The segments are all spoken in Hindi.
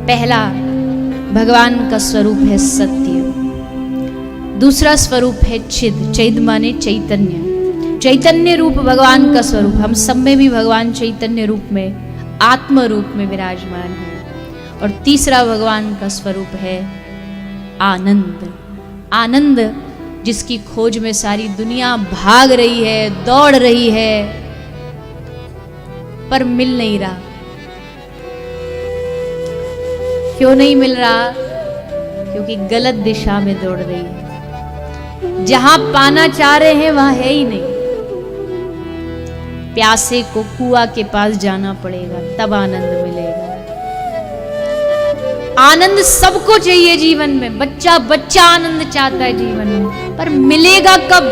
पहला भगवान का स्वरूप है सत्य, दूसरा स्वरूप है चिद, चिद माने चैतन्य, चैतन्य रूप भगवान का स्वरूप। हम सब में भी भगवान चैतन्य रूप में, आत्म रूप में विराजमान है। और तीसरा भगवान का स्वरूप है आनंद, आनंद जिसकी खोज में सारी दुनिया भाग रही है, दौड़ रही है, पर मिल नहीं रहा। क्यों नहीं मिल रहा? क्योंकि गलत दिशा में दौड़ रही है। जहां पाना चाह रहे हैं वहां है ही नहीं। प्यासे को कुआं के पास जाना पड़ेगा, तब आनंद मिलेगा। आनंद सबको चाहिए जीवन में, बच्चा बच्चा आनंद चाहता है जीवन में, पर मिलेगा कब?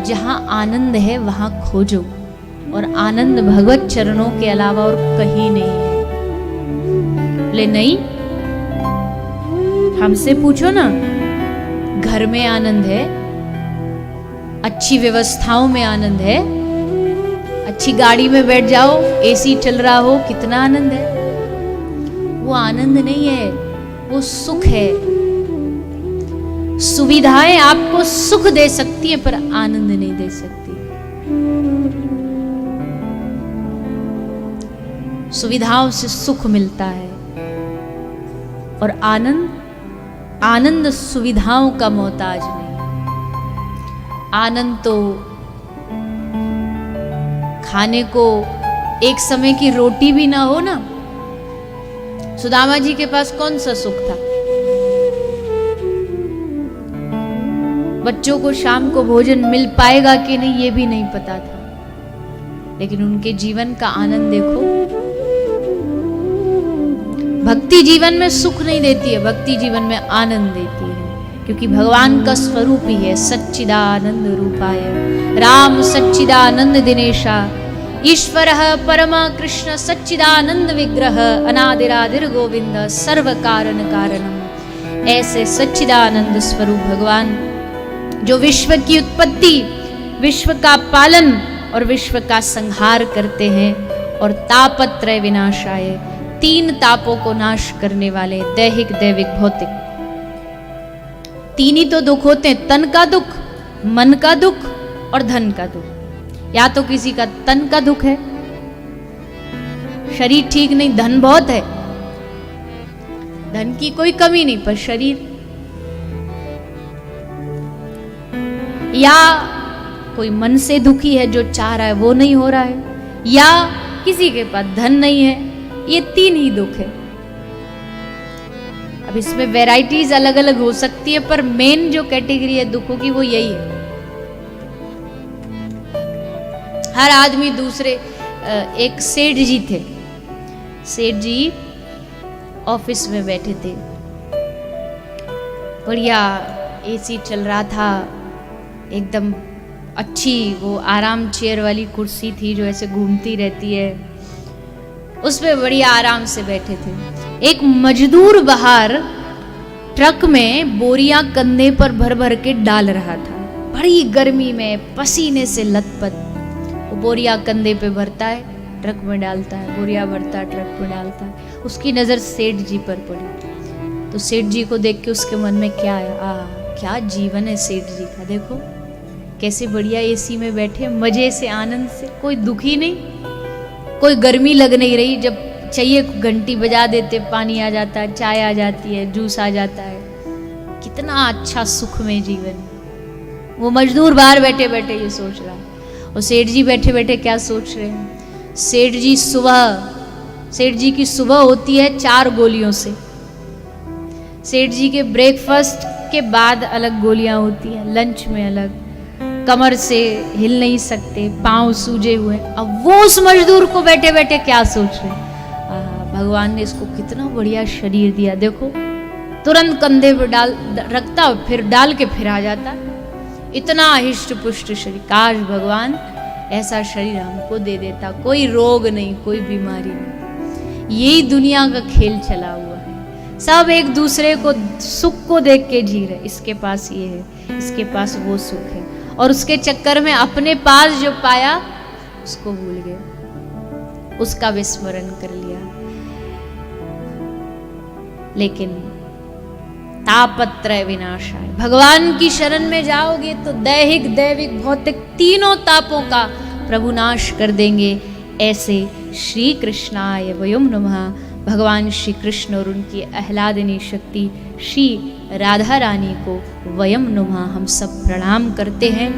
जहां आनंद है वहां खोजो, और आनंद भगवत चरणों के अलावा और कहीं नहीं है। बोले नहीं, हमसे पूछो ना, घर में आनंद है, अच्छी व्यवस्थाओं में आनंद है, अच्छी गाड़ी में बैठ जाओ, एसी चल रहा हो, कितना आनंद है। वो आनंद नहीं है, वो सुख है। सुविधाएं आपको सुख दे सकती हैं, पर आनंद नहीं दे सकती। सुविधाओं से सुख मिलता है, और आनंद, आनंद सुविधाओं का मोहताज नहीं। आनंद तो खाने को एक समय की रोटी भी ना हो ना। सुदामा जी के पास कौन सा सुख था? बच्चों को शाम को भोजन मिल पाएगा कि नहीं ये भी नहीं पता था, लेकिन उनके जीवन का आनंद देखो। भक्ति जीवन में सुख नहीं देती है, भक्ति जीवन में आनंद देती है, क्योंकि भगवान का स्वरूप ही है सच्चिदानंद रूपाय राम सच्चिदानंद दिनेशा ईश्वर परमा कृष्ण सच्चिदानंद विग्रह अनादिरादिर गोविंद सर्व कारण कारणम। ऐसे सच्चिदानंद स्वरूप भगवान जो विश्व की उत्पत्ति, विश्व का पालन और विश्व का संहार करते हैं, और तापत्रय विनाशाय, तीन तापों को नाश करने वाले, दैहिक दैविक भौतिक, तीन ही तो दुख होते हैं, तन का दुख, मन का दुख और धन का दुख। या तो किसी का तन का दुख है, शरीर ठीक नहीं, धन बहुत है, धन की कोई कमी नहीं, पर शरीर, या कोई मन से दुखी है, जो चाह रहा है वो नहीं हो रहा है, या किसी के पास धन नहीं है। ये तीन ही दुख है। अब इसमें वैरायटीज अलग अलग हो सकती है, पर मेन जो कैटेगरी है दुखों की वो यही है। हर आदमी दूसरे, एक सेठ जी थे, सेठ जी ऑफिस में बैठे थे, बढ़िया एसी चल रहा था, एकदम अच्छी वो आराम चेयर वाली कुर्सी थी जो ऐसे घूमती रहती है, उसमें बढ़िया आराम से बैठे थे। एक मजदूर बाहर ट्रक में बोरियां कंधे पर भर भर के डाल रहा था, बड़ी गर्मी में पसीने से लथपथ। वो बोरिया कंधे पे भरता है, ट्रक में डालता है, बोरिया भरता है, ट्रक में डालता है। उसकी नजर सेठ जी पर पड़ी, तो सेठ जी को देख के उसके मन में क्या आया, क्या जीवन है सेठ जी का, देखो कैसे बढ़िया एसी में बैठे, मजे से, आनंद से, कोई दुखी नहीं, कोई गर्मी लग नहीं रही। जब चाहिए घंटी बजा देते, पानी आ जाता है, चाय आ जाती है, जूस आ जाता है, कितना अच्छा सुख में जीवन। वो मजदूर बाहर बैठे बैठे ये सोच रहा है, और सेठ जी बैठे बैठे क्या सोच रहे हैं? सेठ जी सेठ जी की सुबह होती है 4 गोलियों से। सेठ जी के ब्रेकफास्ट के बाद अलग गोलियां होती हैं, लंच में अलग, कमर से हिल नहीं सकते, पांव सूजे हुए। अब वो उस मजदूर को बैठे बैठे क्या सोच रहे हैं? भगवान ने इसको कितना बढ़िया शरीर दिया, देखो तुरंत कंधे पे डाल रखता, फिर डाल के फिर आ जाता, इतना हिष्ट पुष्ट शरीर। काश भगवान ऐसा शरीर हमको दे देता, कोई रोग नहीं, कोई बीमारी नहीं। यही दुनिया का खेल चला हुआ है, सब एक दूसरे को सुख को देख के जी रहे, इसके पास ये है, इसके पास वो सुख है, और उसके चक्कर में अपने पास जो पाया उसको भूल गए। उसका विस्मरण कर लिया। लेकिन तापत्रय विनाशाय, भगवान की शरण में जाओगे तो दैहिक दैविक भौतिक तीनों तापों का प्रभु नाश कर देंगे। ऐसे श्री कृष्णाय वयम नमः, भगवान श्री कृष्ण और उनकी आह्लादिनी शक्ति श्री राधा रानी को वयम नमः हम सब प्रणाम करते हैं।